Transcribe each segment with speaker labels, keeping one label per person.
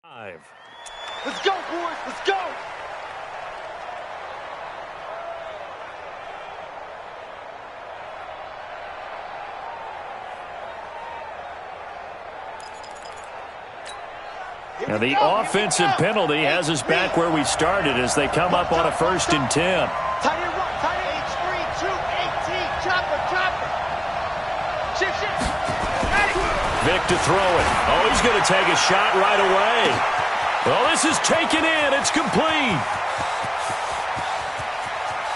Speaker 1: Let's go, boys. Let's go.
Speaker 2: Now the offensive penalty has us back where we started as they come up on a 1st and 10.
Speaker 1: Tight end right, tight end H3, 2, 18, chopper. Shift.
Speaker 2: Vic to throw it. Oh, he's going to take a shot right away. Well, this is taken in. It's complete.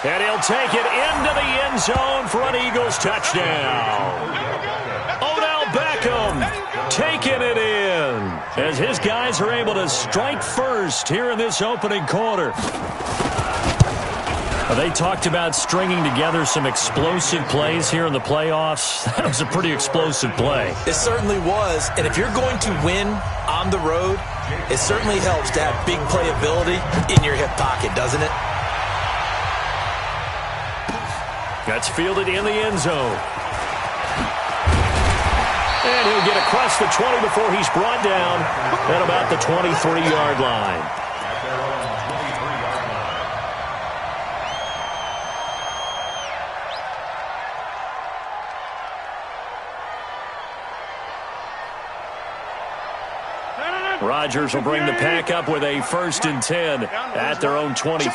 Speaker 2: And he'll take it into the end zone for an Eagles touchdown. Odell Beckham taking it in as his guys are able to strike first here in this opening quarter. They talked about stringing together some explosive plays here in the playoffs. That was a pretty explosive play.
Speaker 3: It certainly was, and if you're going to win on the road, it certainly helps to have big playability in your hip pocket, doesn't it?
Speaker 2: That's fielded in the end zone. And he'll get across the 20 before he's brought down at about the 23-yard line. Rodgers will bring the pack up with a 1st and 10 at their own 23.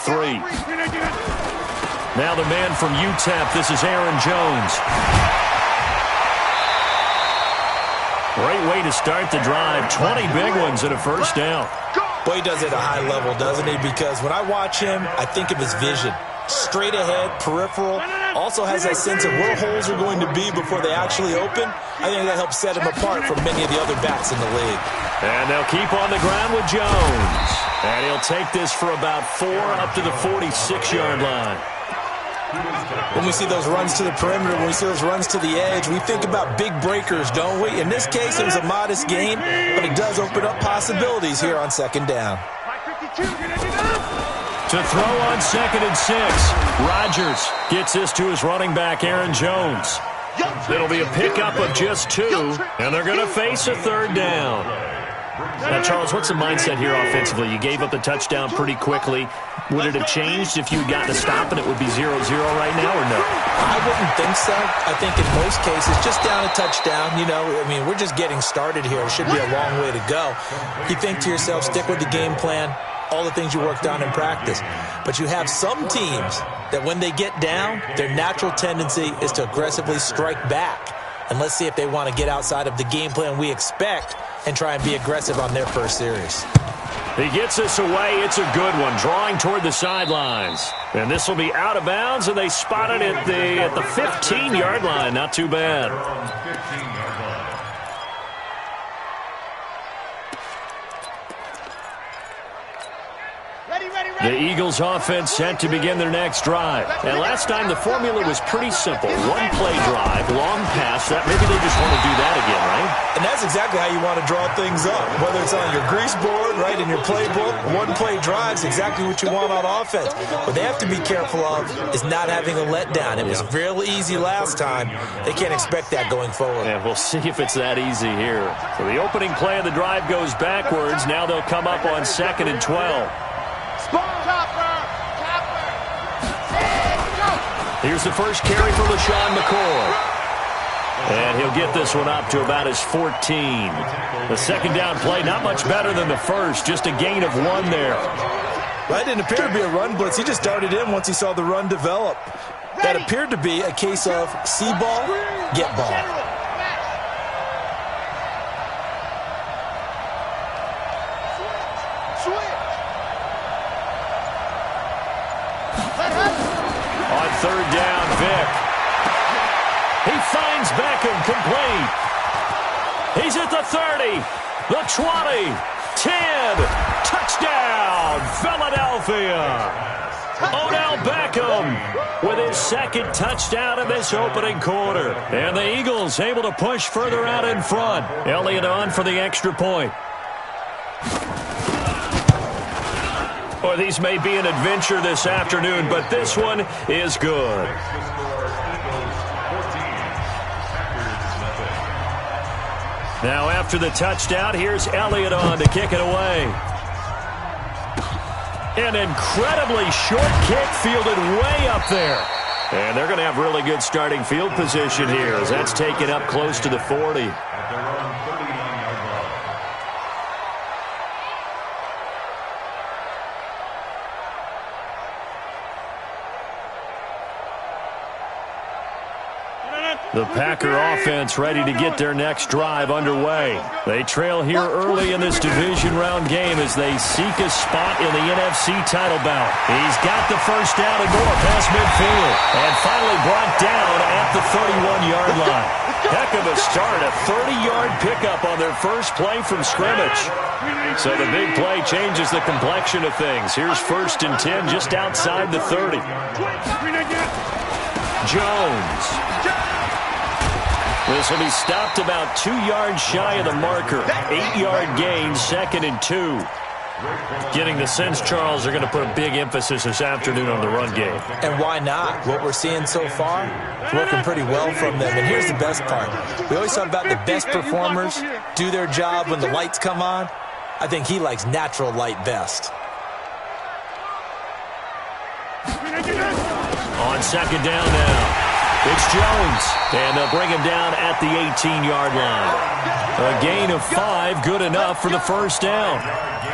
Speaker 2: Now the man from UTEP, this is Aaron Jones. Great way to start the drive. 20 big ones and a 1st down.
Speaker 3: Boy, he does it at a high level, doesn't he? Because when I watch him, I think of his vision. Straight ahead, peripheral. Also has that sense of where holes are going to be before they actually open. I think that helps set him apart from many of the other backs in the league.
Speaker 2: And they'll keep on the ground with Jones. And he'll take this for about 4 up to the 46-yard line.
Speaker 3: When we see those runs to the perimeter, when we see those runs to the edge, we think about big breakers, don't we? In this case, it was a modest gain, but it does open up possibilities here on 2nd down.
Speaker 2: To throw on 2nd and 6, Rodgers gets this to his running back, Aaron Jones. It'll be a pickup of just 2, and they're going to face a 3rd down. Now, Charles, what's the mindset here offensively? You gave up the touchdown pretty quickly. Would it have changed if you had gotten a stop and it would be 0-0 right now, or no?
Speaker 3: I wouldn't think so. I think in most cases, just down a touchdown, we're just getting started here. It should be a long way to go. You think to yourself, stick with the game plan, all the things you worked on in practice. But you have some teams that when they get down, their natural tendency is to aggressively strike back. And let's see if they want to get outside of the game plan we expect and try and be aggressive on their first series.
Speaker 2: He gets this away. It's a good one, drawing toward the sidelines. And this will be out of bounds, and they spot it at the 15-yard line. Not too bad. The Eagles offense set to begin their next drive. And last time the formula was pretty simple. One play drive, long pass. Maybe they just want to do that again, right?
Speaker 3: And that's exactly how you want to draw things up. Whether it's on your grease board, right, in your playbook, one play drive is exactly what you want on offense. What they have to be careful of is not having a letdown. It was real easy last time. They can't expect that going forward.
Speaker 2: Yeah, we'll see if it's that easy here. So the opening play of the drive goes backwards. Now they'll come up on 2nd and 12. Here's the first carry for LaShawn McCoy. And he'll get this one up to about his 14. The 2nd down play, not much better than the first, just a gain of 1 there.
Speaker 3: That didn't appear to be a run blitz. He just darted in once he saw the run develop. That appeared to be a case of see ball, get ball.
Speaker 2: On 3rd down, Vic. He finds Beckham complete. He's at the 30, the 20, 10. Touchdown, Philadelphia. Odell Beckham with his 2nd touchdown in this opening quarter. And the Eagles able to push further out in front. Elliott on for the extra point. Or these may be an adventure this afternoon, but this one is good. Now after the touchdown, here's Elliott on to kick it away. An incredibly short kick fielded way up there. And they're going to have really good starting field position here as that's taken up close to the 40. The Packer offense ready to get their next drive underway. They trail here early in this division round game as they seek a spot in the NFC title bout. He's got the first down and more past midfield. And finally brought down at the 31-yard line. Heck of a start, a 30-yard pickup on their first play from scrimmage. So the big play changes the complexion of things. Here's 1st and 10 just outside the 30. Jones. This will be stopped about 2 yards shy of the marker. 8-yard gain, 2nd and 2. Getting the sense, Charles, are going to put a big emphasis this afternoon on the run game.
Speaker 3: And why not? What we're seeing so far is working pretty well from them. And here's the best part. We always talk about the best performers do their job when the lights come on. I think he likes natural light best.
Speaker 2: On 2nd down now. It's Jones, and they'll bring him down at the 18-yard line. A gain of 5, good enough for the first down.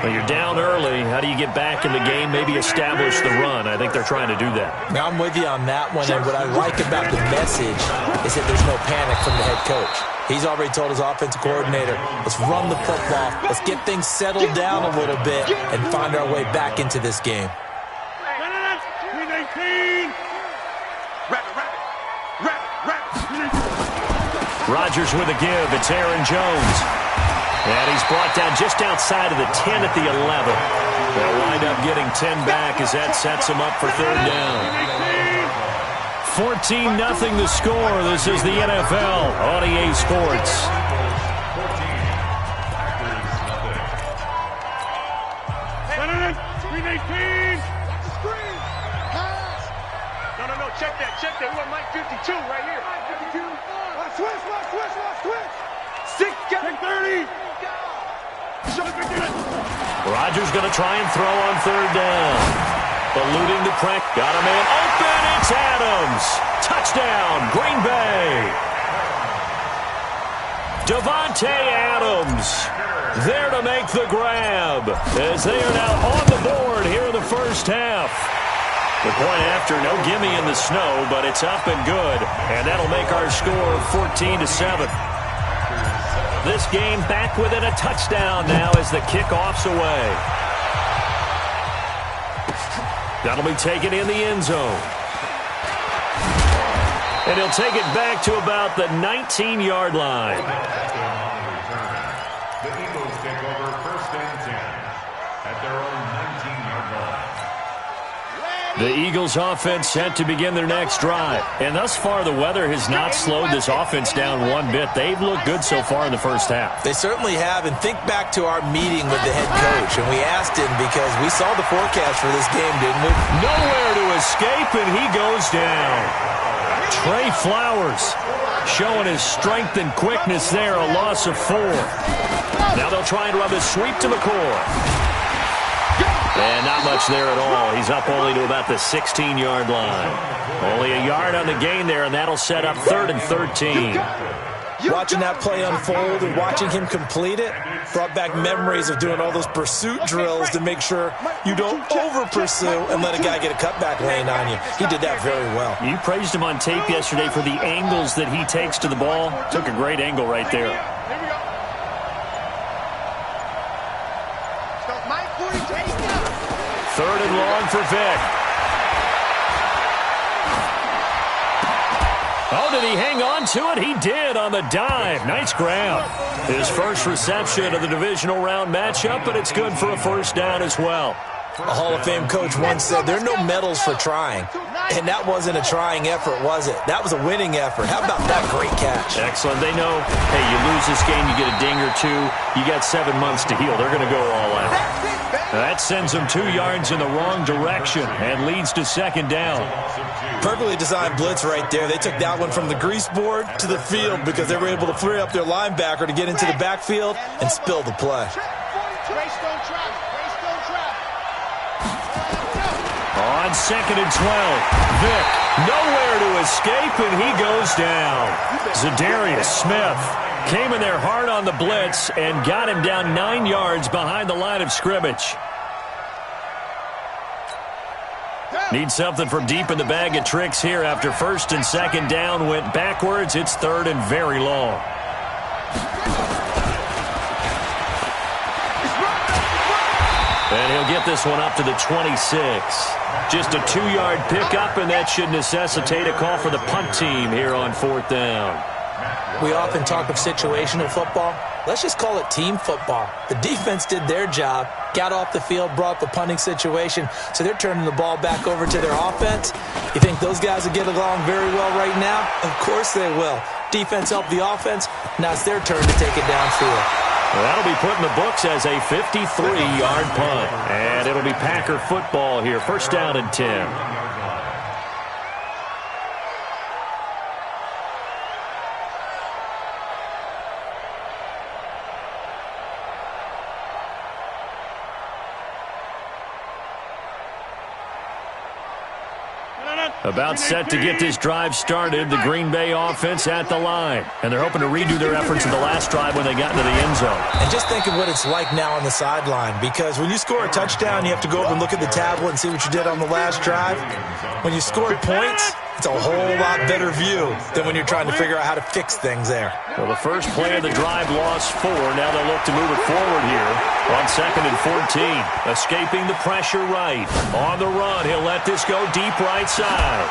Speaker 2: Well, you're down early. How do you get back in the game, maybe establish the run? I think they're trying to do that.
Speaker 3: Now, I'm with you on that one, and what I like about the message is that there's no panic from the head coach. He's already told his offensive coordinator, let's run the football, let's get things settled down a little bit, and find our way back into this game.
Speaker 2: Rodgers with a give. It's Aaron Jones. And he's brought down just outside of the 10 at the 11. They'll wind up getting 10 back as that sets them up for 3rd down. 14-0 the score. This is the NFL on EA Sports.
Speaker 1: No, check that. We want Mike 52 right here. 52. Switch. 6-30.
Speaker 2: Rodgers going to try and throw on 3rd down. Eluding the pressure. Got a man open. It's Adams. Touchdown, Green Bay. Davante Adams there to make the grab as they are now on the board here in the first half. The point after, no gimme in the snow, but it's up and good. And that'll make our score 14-7. This game back within a touchdown now as the kickoff's away. That'll be taken in the end zone. And he'll take it back to about the 19-yard line.
Speaker 4: The Eagles take over 1st and 10 at their own 19-yard line.
Speaker 2: The Eagles offense set to begin their next drive. And thus far, the weather has not slowed this offense down one bit. They've looked good so far in the first half.
Speaker 3: They certainly have. And think back to our meeting with the head coach. And we asked him because we saw the forecast for this game, didn't we?
Speaker 2: Nowhere to escape, and he goes down. Trey Flowers showing his strength and quickness there, a loss of 4. Now they'll try and run the sweep to McCoy. And not much there at all. He's up only to about the 16-yard line. Only a yard on the gain there, and that'll set up 3rd and 13.
Speaker 3: Watching that play unfold and watching him complete it brought back memories of doing all those pursuit drills to make sure you don't over-pursue and let a guy get a cutback lane on you. He did that very well.
Speaker 2: You praised him on tape yesterday for the angles that he takes to the ball. Took a great angle right there. 3rd and long for Vick. Oh, did he hang on to it? He did on the dive. Nice grab. His first reception of the divisional round matchup, but it's good for a 1st down as well.
Speaker 3: A Hall of Fame coach once said, there are no medals for trying. And that wasn't a trying effort, was it? That was a winning effort. How about that great catch?
Speaker 2: Excellent. They know, hey, you lose this game, you get a ding or two, you got 7 months to heal. They're going to go all out. That sends them 2 yards in the wrong direction and leads to second down.
Speaker 3: Perfectly designed blitz right there. They took that one from the grease board to the field because they were able to free up their linebacker to get into the backfield and spill the play.
Speaker 2: On 2nd and 12, Vick nowhere to escape, and he goes down. Zadarius Smith came in there hard on the blitz and got him down 9 yards behind the line of scrimmage. Need something from deep in the bag of tricks here after 1st and 2nd down went backwards. It's 3rd and very long. And he'll get this one up to the 26. Just a 2-yard pickup, and that should necessitate a call for the punt team here on 4th down.
Speaker 3: We often talk of situational football. Let's just call it team football. The defense did their job, got off the field, brought the punting situation, so they're turning the ball back over to their offense. You think those guys will get along very well right now? Of course they will. Defense helped the offense. Now it's their turn to take it downfield.
Speaker 2: Well, that'll be put in the books as a 53-yard punt. And it'll be Packer football here. 1st down and 10. About set to get this drive started, the Green Bay offense at the line. And they're hoping to redo their efforts in the last drive when they got into the end zone.
Speaker 3: And just think of what it's like now on the sideline, because when you score a touchdown, you have to go over and look at the tablet and see what you did on the last drive. When you scored points, it's a whole lot better view than when you're trying to figure out how to fix things there.
Speaker 2: Well, the first play of the drive lost 4. Now they'll look to move it forward here on 2nd and 14. Escaping the pressure right. On the run, he'll let this go deep right side.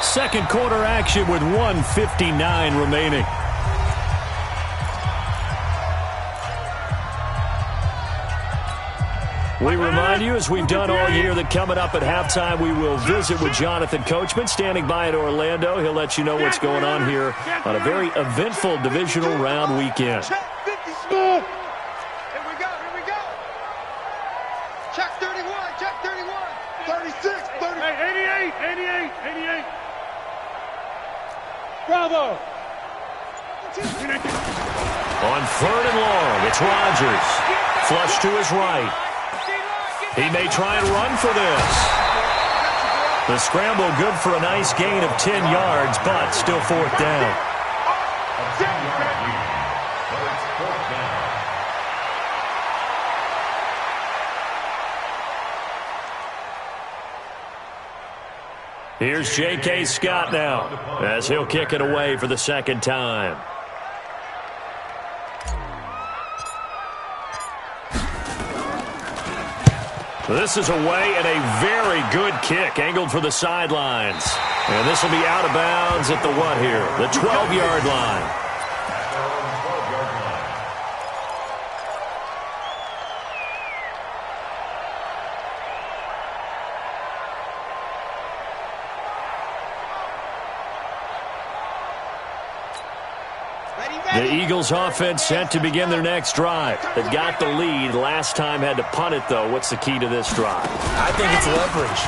Speaker 2: Second quarter action with 1:59 remaining. We remind you, as we've done all year, that coming up at halftime, we will visit with Jonathan Coachman, standing by in Orlando. He'll let you know what's going on here on a very eventful divisional round weekend.
Speaker 1: Here we go. Check 31, check 31. 36, 30. Hey, 88. Bravo.
Speaker 2: On 3rd and long, it's Rodgers. Flush to his right. He may try and run for this. The scramble good for a nice gain of 10 yards, but still 4th down. Here's J.K. Scott now, as he'll kick it away for the 2nd time. This is away and a very good kick, angled for the sidelines. And this will be out of bounds at the what here? The 12-yard line. The Eagles offense set to begin their next drive. They got the lead. Last time had to punt it, though. What's the key to this drive?
Speaker 3: I think it's leverage.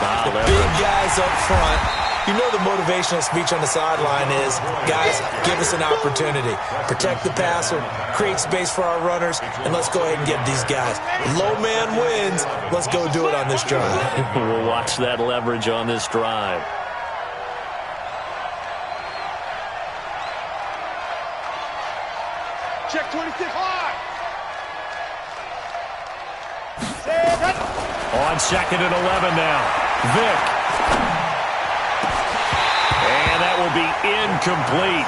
Speaker 3: Big guys up front. You know the motivational speech on the sideline is, guys, give us an opportunity. Protect the passer, create space for our runners, and let's go ahead and get these guys. Low man wins. Let's go do it on this drive.
Speaker 2: We'll watch that leverage on this drive.
Speaker 1: Check 26 high.
Speaker 2: On 2nd and 11 now. Vick. And that will be incomplete.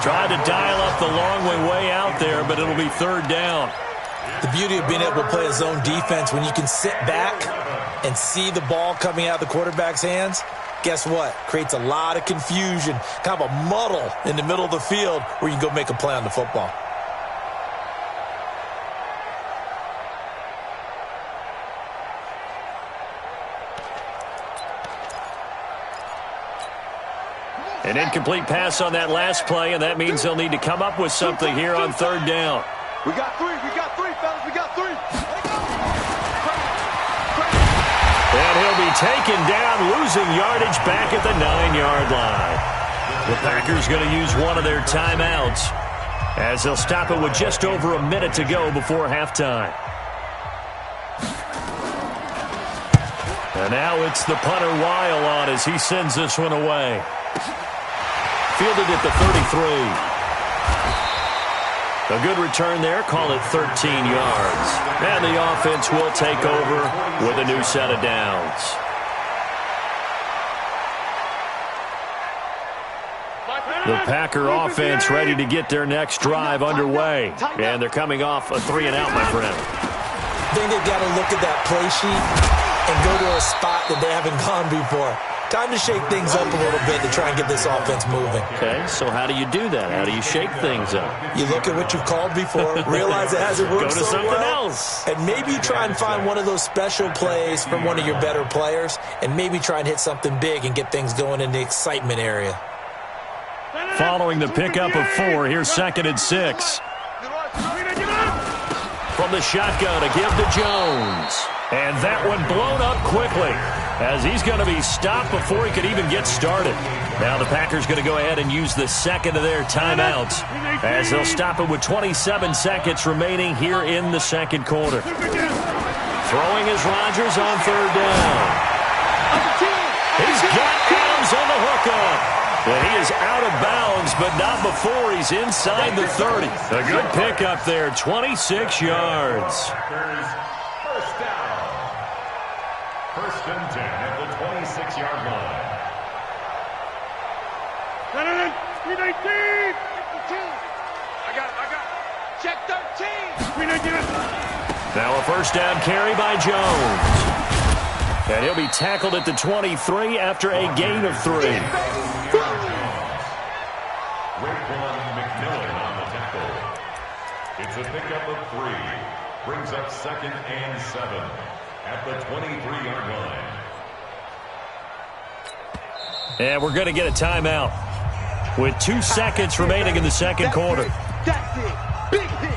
Speaker 2: Tried to dial up the long way out there, but it'll be 3rd down.
Speaker 3: The beauty of being able to play a zone defense, when you can sit back and see the ball coming out of the quarterback's hands, guess what? Creates a lot of confusion, kind of a muddle in the middle of the field where you can go make a play on the football.
Speaker 2: An incomplete pass on that last play, and that means they'll need to come up with something here on third down.
Speaker 1: We got three, fellas, we got three.
Speaker 2: And he'll be taken down, losing yardage back at the 9-yard line. The Packers going to use one of their timeouts as they'll stop it with just over a minute to go before halftime. And now it's the punter Weil on as he sends this one away. Fielded at the 33. A good return there. Call it 13 yards. And the offense will take over with a new set of downs. The Packer offense ready to get their next drive underway. And they're coming off a 3-and-out, my friend.
Speaker 3: I think they've got to look at that play sheet and go to a spot that they haven't gone before. Time to shake things up a little bit to try and get this offense moving.
Speaker 2: Okay, so how do you do that? How do you shake things up?
Speaker 3: You look at what you've called before, realize it hasn't worked
Speaker 2: so well. Go to something else.
Speaker 3: And maybe try and find one of those special plays from one of your better players, and maybe try and hit something big and get things going in the excitement area.
Speaker 2: Following the pickup of 4, here's 2nd and 6. From the shotgun, a give to Jones. And that one blown up quickly as he's going to be stopped before he could even get started. Now the Packers going to go ahead and use the second of their timeouts as they'll stop it with 27 seconds remaining here in the second quarter. Throwing is Rodgers on third down. He's got Adams on the hookup. And he is out of bounds, but not before he's inside the 30. A good pickup there, 26 yards.
Speaker 4: First down. 1st and 10 at the 26-yard line.
Speaker 1: 319. I got it. Check 13. 319.
Speaker 2: Now a first down carry by Jones. And he'll be tackled at the 23 after a gain of 3.
Speaker 4: McMillan on the tackle. It's a pickup of 3. Brings up 2nd and 7 at the 23-yard line.
Speaker 2: And we're going to get a timeout with 2 seconds remaining in the second quarter.
Speaker 1: That's it. Big hit.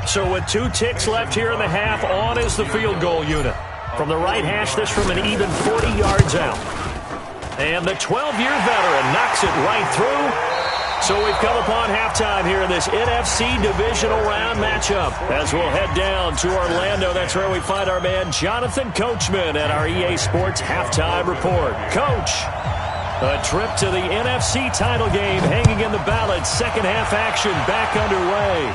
Speaker 2: So with 2 ticks left here in the half, on is the field goal unit. From the right hash, this from an even 40 yards out. And the 12-year veteran knocks it right through. So we've come upon halftime here in this NFC divisional round matchup. As we'll head down to Orlando, that's where we find our man Jonathan Coachman at our EA Sports Halftime Report. Coach, a trip to the NFC title game hanging in the balance. Second half action back underway.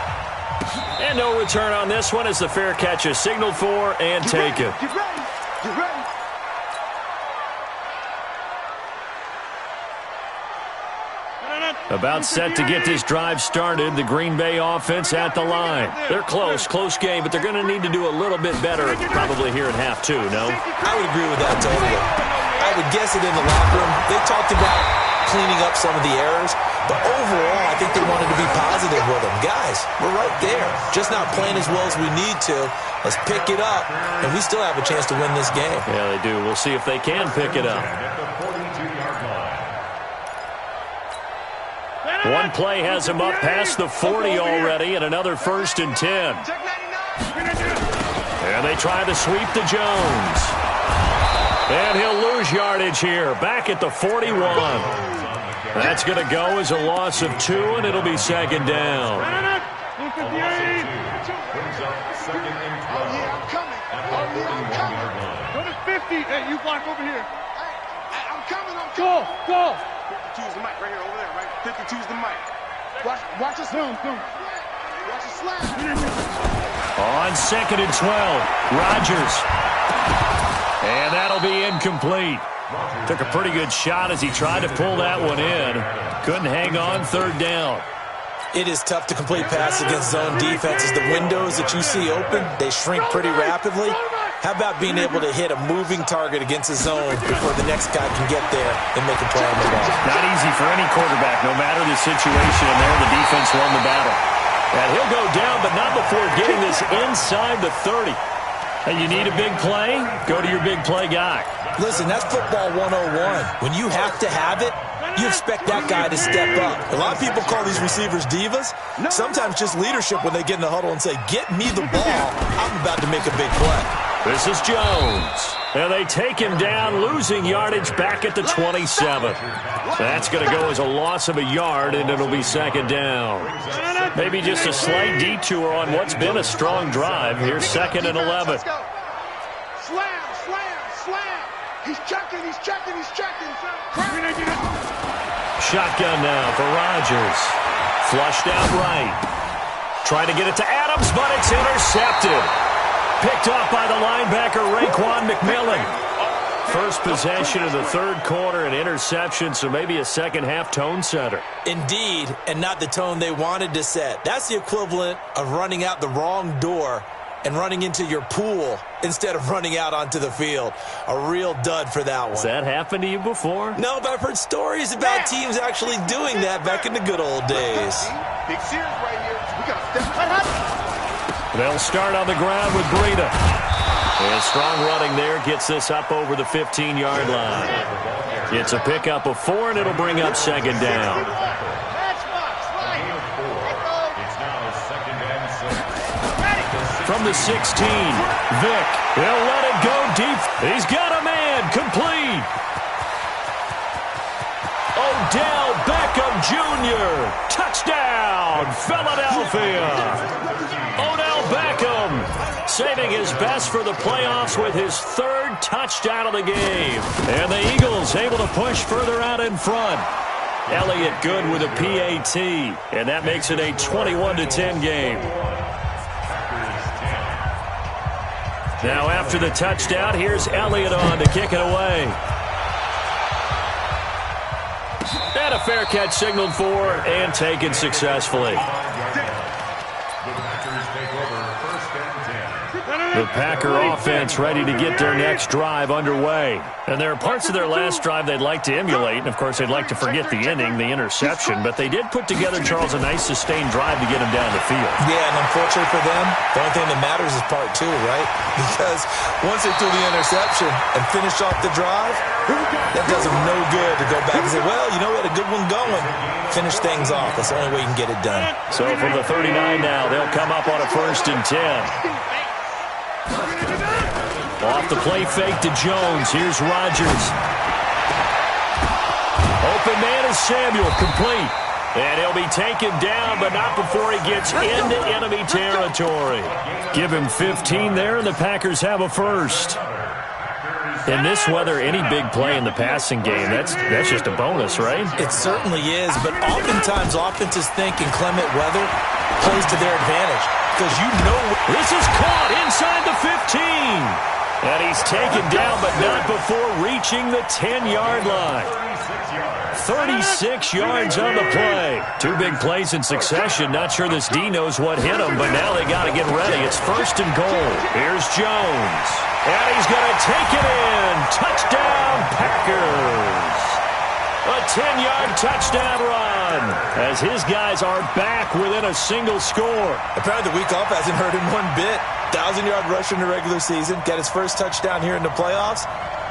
Speaker 2: And no return on this one as the fair catch is signaled for and taken.
Speaker 1: Get ready. Get ready.
Speaker 2: About set to get this drive started. The Green Bay offense at the line. They're close game, but they're going to need to do a little bit better probably here at half 2, no?
Speaker 3: I would agree with that totally. I would guess it in the locker room. They talked about cleaning up some of the errors, but overall, I think they wanted to be positive with them. Guys, we're right there. Just not playing as well as we need to. Let's pick it up, and we still have a chance to win this game.
Speaker 2: Yeah, they do. We'll see if they can pick it up. One play has him up past the 40 already, and another 1st and 10. And they try to sweep to Jones. And he'll lose yardage here, back at the 41. That's going to go as a loss of 2, and it'll be 2nd down.
Speaker 1: Oh, yeah, I'm coming. Go to 50. Hey, you block over here. Hey, I'm coming. Go. 52's the mic right here, over there, right? 52's the mic. Watch us zoom. Watch us slap.
Speaker 2: On 2nd and 12, Rodgers. And that'll be incomplete. Took a pretty good shot as he tried to pull that one in. Couldn't hang on 3rd down.
Speaker 3: It is tough to complete passes against zone defenses. The windows that you see open, they shrink pretty rapidly. How about being able to hit a moving target against a zone before the next guy can get there and make a play on the ball?
Speaker 2: Not easy for any quarterback, no matter the situation. And there, the defense won the battle. And he'll go down, but not before getting this inside the 30. Hey, you need a big play? Go to your big play guy.
Speaker 3: Listen, that's football 101. When you have to have it, you expect that guy to step up. A lot of people call these receivers divas. Sometimes just leadership when they get in the huddle and say, get me the ball. I'm about to make a big play.
Speaker 2: This is Jones. And they take him down, losing yardage back at the 27. That's going to go as a loss of a yard, and it'll be second down. Maybe just a slight detour on what's been a strong drive. Here's second and 11.
Speaker 1: Slam, slam, slam. He's checking, he's checking, he's checking.
Speaker 2: Shotgun now for Rodgers. Flushed out right. Trying to get it to Adams, but it's intercepted. Picked off by the linebacker, Raekwon McMillan. First possession of the third quarter, an interception, so maybe a second-half tone setter.
Speaker 3: Indeed, and not the tone they wanted to set. That's the equivalent of running out the wrong door and running into your pool instead of running out onto the field. A real dud for that one.
Speaker 2: Has that happened to you before?
Speaker 3: No, but I've heard stories about teams actually doing that back in the good old days.
Speaker 1: Big series right here. We got to step.
Speaker 2: They'll start on the ground with Breida. And strong running there gets this up over the 15-yard line. It's a pickup of 4, and it'll bring up second down. From the 16, Vick. He'll let it go deep. He's got a man. Complete. Odell Beckham Jr. Touchdown, Philadelphia. Odell Beckham saving his best for the playoffs with his third touchdown of the game. And the Eagles able to push further out in front. Elliott good with a PAT, and that makes it a 21-10 game. Now after the touchdown, here's Elliott on to kick it away. And a fair catch signaled for and taken successfully. The Packer offense ready to get their next drive underway. And there are parts of their last drive they'd like to emulate. And, of course, they'd like to forget the ending, the interception. But they did put together, Charles, a nice sustained drive to get them down the field.
Speaker 3: Yeah, and unfortunately for them, the only thing that matters is part 2, right? Because once they threw the interception and finished off the drive, that does them no good to go back and say, well, you know what, a good one going. Finish things off. That's the only way you can get it done.
Speaker 2: So from the 39 now, they'll come up on a 1st and 10. Off the play fake to Jones. Here's Rodgers. Open man is Samuel. Complete. And he'll be taken down, but not before he gets into enemy territory. Give him 15 there, and the Packers have a first. In this weather, any big play in the passing game, that's just a bonus, right?
Speaker 3: It certainly is, but oftentimes offenses think in clement weather plays to their advantage. Because you know
Speaker 2: this is caught inside the 15. And he's taken down, but not before reaching the 10-yard line. 36 yards on the play. 2 big plays in succession. Not sure this D knows what hit him, but now they got to get ready. It's 1st and goal. Here's Jones. And he's going to take it in. Touchdown, Packers. A 10-yard touchdown run as his guys are back within a single score.
Speaker 3: Apparently the week off hasn't hurt him one bit. 1,000-yard rusher in the regular season. Got his first touchdown here in the playoffs.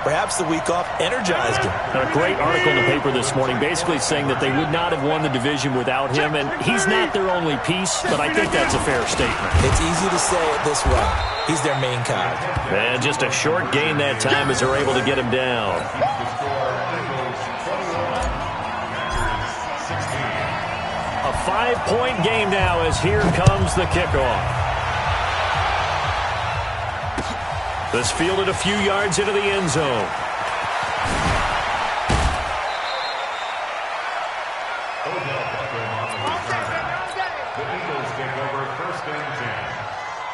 Speaker 3: Perhaps the week off energized him.
Speaker 2: A great article in the paper this morning basically saying that they would not have won the division without him, and he's not their only piece, but I think that's a fair statement.
Speaker 3: It's easy to say it this way. He's their main cog.
Speaker 2: And just a short gain that time as they're able to get him down. A 5-point game now as here comes the kickoff. This fielded a few yards into the end zone.
Speaker 4: The Eagles take over 1st and 10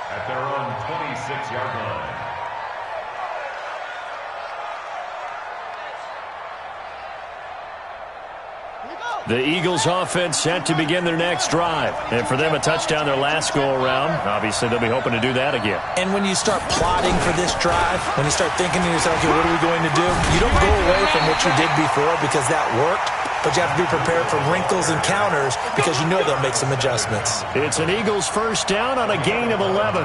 Speaker 4: at their own 26-yard line.
Speaker 2: The Eagles offense set to begin their next drive. And for them, a touchdown their last go-around. Obviously, they'll be hoping to do that again.
Speaker 3: And when you start plotting for this drive, when you start thinking to yourself, okay, what are we going to do? You don't go away from what you did before because that worked, but you have to be prepared for wrinkles and counters because you know they'll make some adjustments.
Speaker 2: It's an Eagles 1st down on a gain of 11.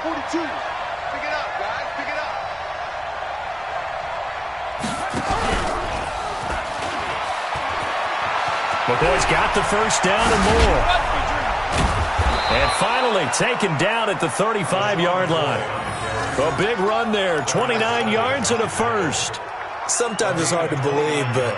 Speaker 1: 42. Pick it up, guys. Pick it up.
Speaker 2: The boys got the first down and more. And finally taken down at the 35-yard line. A big run there, 29 yards and a first.
Speaker 3: Sometimes it's hard to believe, but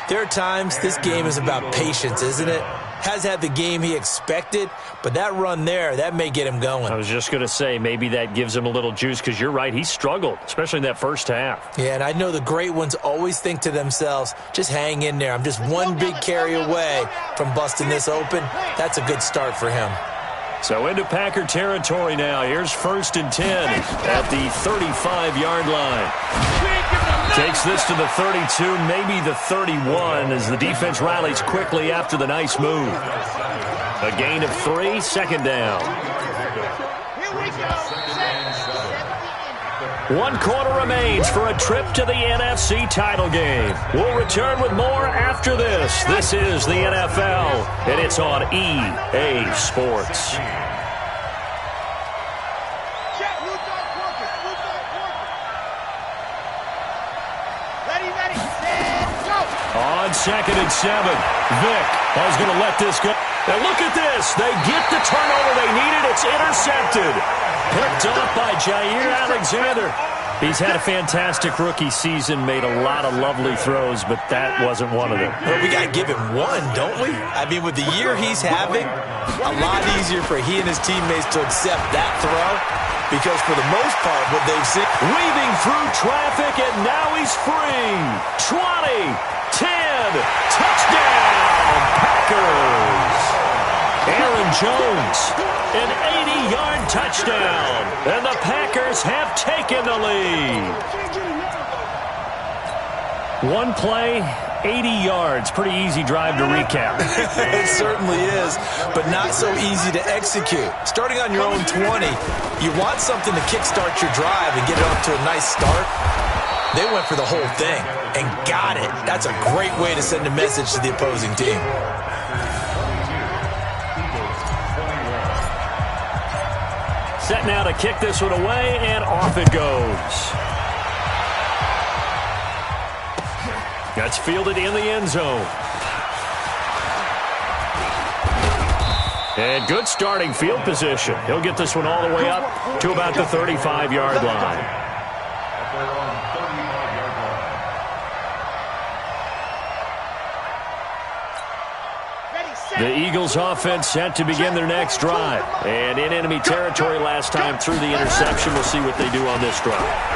Speaker 3: there are times this game is about patience, isn't it? Has had the game he expected, but that run there, that may get him going.
Speaker 2: I was just going to say, maybe that gives him a little juice, because you're right, he struggled, especially in that first half.
Speaker 3: Yeah, and I know the great ones always think to themselves, just hang in there. I'm just one big carry away from busting this open. That's a good start for him.
Speaker 2: So into Packer territory now. Here's 1st and 10 at the 35-yard line. Takes this to the 32, maybe the 31, as the defense rallies quickly after the nice move. A gain of 3, 2nd down. One quarter remains for a trip to the NFC title game. We'll return with more after this. This is the NFL, and it's on EA Sports. On 2nd and 7, Vic is going to let this go. Now look at this. They get the turnover they needed. It's intercepted. Picked off by Jair Alexander. He's had a fantastic rookie season, made a lot of lovely throws, but that wasn't one of them.
Speaker 3: Well, we got to give him one, don't we? I mean, with the year he's having, a lot easier for he and his teammates to accept that throw, because for the most part, what they've seen...
Speaker 2: Weaving through traffic, and now he's free. 20, 10, touchdown, Packers. Aaron Jones, an 80-yard touchdown, and the Packers have taken the lead. One play, 80 yards. Pretty easy drive to recap.
Speaker 3: It certainly is, but not so easy to execute. Starting on your own 20, you want something to kickstart your drive and get it off to a nice start. They went for the whole thing and got it. That's a great way to send a message to the opposing team.
Speaker 2: Set now to kick this one away, and off it goes. That's fielded in the end zone. And good starting field position. He'll get this one all the way up to about the 35-yard line. The Eagles offense set to begin their next drive. And in enemy territory last time through the interception. We'll see what they do on this drive.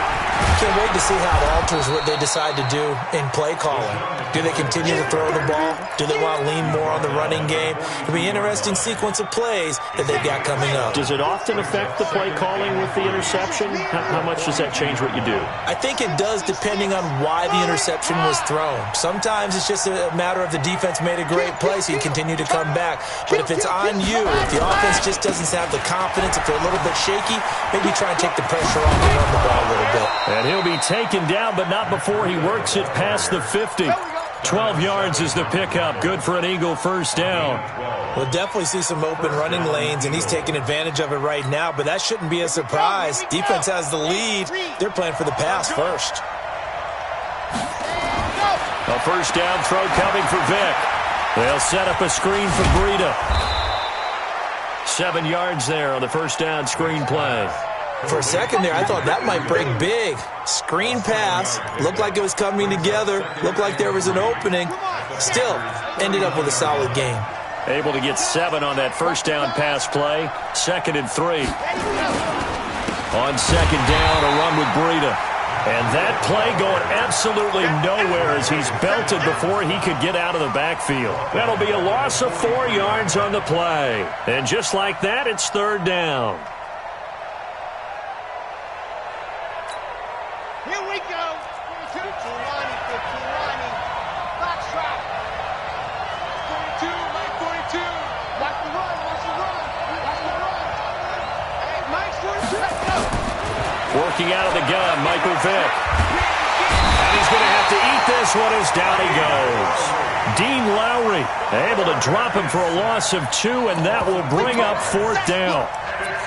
Speaker 3: Can't wait to see how it alters what they decide to do in play calling. Do they continue to throw the ball? Do they want to lean more on the running game? It'll be an interesting sequence of plays that they've got coming up.
Speaker 2: Does it often affect the play calling with the interception? How much does that change what you do?
Speaker 3: I think it does, depending on why the interception was thrown. Sometimes it's just a matter of the defense made a great play, so you continue to come back. But if it's on you, if the offense just doesn't have the confidence, if they're a little bit shaky, maybe try and take the pressure off and run the ball a little bit.
Speaker 2: And he'll be taken down, but not before he works it past the 50. 12 yards is the pickup. Good for an Eagle first down.
Speaker 3: We'll definitely see some open running lanes, and he's taking advantage of it right now, but that shouldn't be a surprise. Defense has the lead. They're playing for the pass first.
Speaker 2: A first down throw coming for Vic. They'll set up a screen for Breida. 7 yards there on the first down screen play.
Speaker 3: For a second there, I thought that might break big. Screen pass. Looked like it was coming together. Looked like there was an opening. Still, ended up with a solid game.
Speaker 2: Able to get 7 on that first down pass play. 2nd and 3. On 2nd down, a run with Breida. And that play going absolutely nowhere as he's belted before he could get out of the backfield. That'll be a loss of 4 yards on the play. And just like that, it's 3rd down.
Speaker 1: Here we go. 15 lining, 15 lining. Box trap. 42, Mike 42. Watch the run, watch the run. Watch the run. Hey, Mike's 42, let's go.
Speaker 2: Working out of the gun, Michael Vick. And he's going to have to eat this one as down he goes. Dean Lowry able to drop him for a loss of 2, and that will bring up 4th down.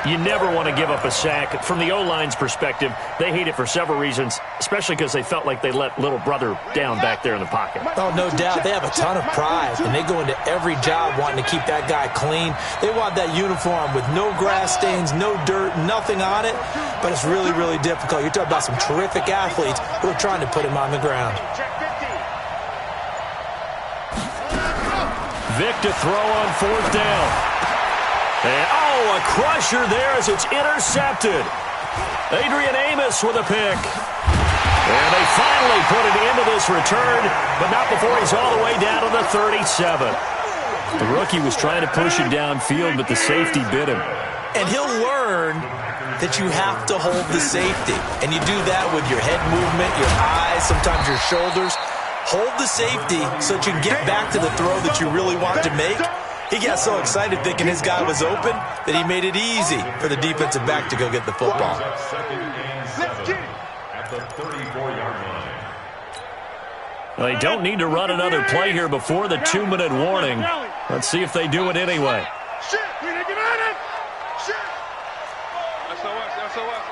Speaker 2: You never want to give up a sack. From the O-line's perspective, they hate it for several reasons, especially because they felt like they let little brother down back there in the pocket.
Speaker 3: Oh, no doubt. They have a ton of pride, and they go into every job wanting to keep that guy clean. They want that uniform with no grass stains, no dirt, nothing on it, but it's really, really difficult. You're talking about some terrific athletes who are trying to put him on the ground.
Speaker 2: Vic to throw on 4th down. And, oh, a crusher there as it's intercepted. Adrian Amos with a pick. And they finally put it into this return, but not before he's all the way down to the 37. The rookie was trying to push it downfield, but the safety bit him.
Speaker 3: And he'll learn that you have to hold the safety. And you do that with your head movement, your eyes, sometimes your shoulders. Hold the safety so that you can get back to the throw that you really want to make. He got so excited thinking his guy was open that he made it easy for the defensive back to go get the football.
Speaker 4: At the 34-yard line.
Speaker 2: Well, they don't need to run another play here before the 2-minute warning. Let's see if they do it anyway.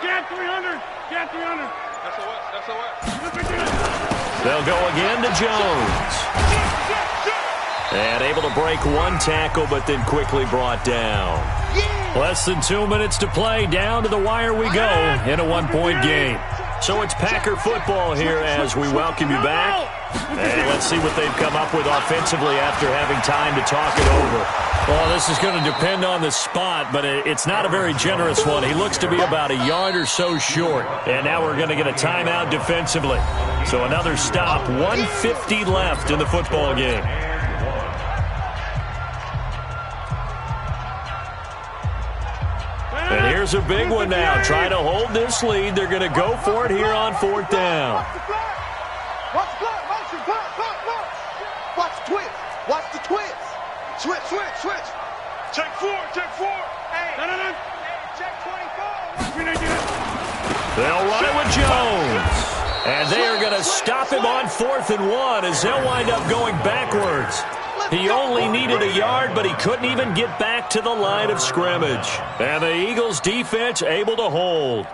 Speaker 1: Get 300. Get 300.
Speaker 2: They'll go again to Jones. And able to break one tackle, but then quickly brought down. Less than 2 minutes to play. Down to the wire we go in a one-point game. So it's Packer football here as we welcome you back. And let's see what they've come up with offensively after having time to talk it over. Well, this is going to depend on the spot, but it's not a very generous one. He looks to be about a yard or so short. And now we're going to get a timeout defensively. So another stop, 1:50 left in the football game. And here's a big one now. Trying to hold this lead. They're going to go for it here on 4th down.
Speaker 1: Watch the block, motion, block. Watch the twist. Watch the twist. Switch. Check 4. Hey. No. Check 24.
Speaker 2: They'll run it with Jones. And they are going to stop him on 4th and 1 as they'll wind up going backwards. He only needed a yard, but he couldn't even get back to the line of scrimmage. And the Eagles defense able to hold.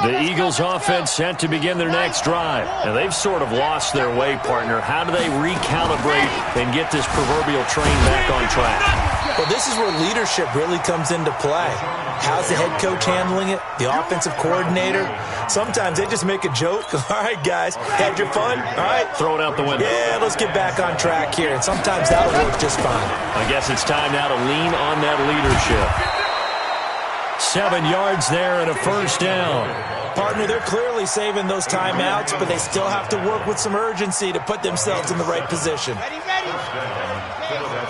Speaker 2: The Eagles offense set to begin their next drive. And they've sort of lost their way, partner. How do they recalibrate and get this proverbial train back on track?
Speaker 3: Well, this is where leadership really comes into play. How's the head coach handling it? The offensive coordinator? Sometimes they just make a joke. All right, guys, had your fun? All right.
Speaker 2: Throw it out the window.
Speaker 3: Yeah, let's get back on track here. And sometimes that'll work just fine.
Speaker 2: I guess it's time now to lean on that leadership. 7 yards there and a 1st down.
Speaker 3: Partner, they're clearly saving those timeouts, but they still have to work with some urgency to put themselves in the right position.
Speaker 1: Ready.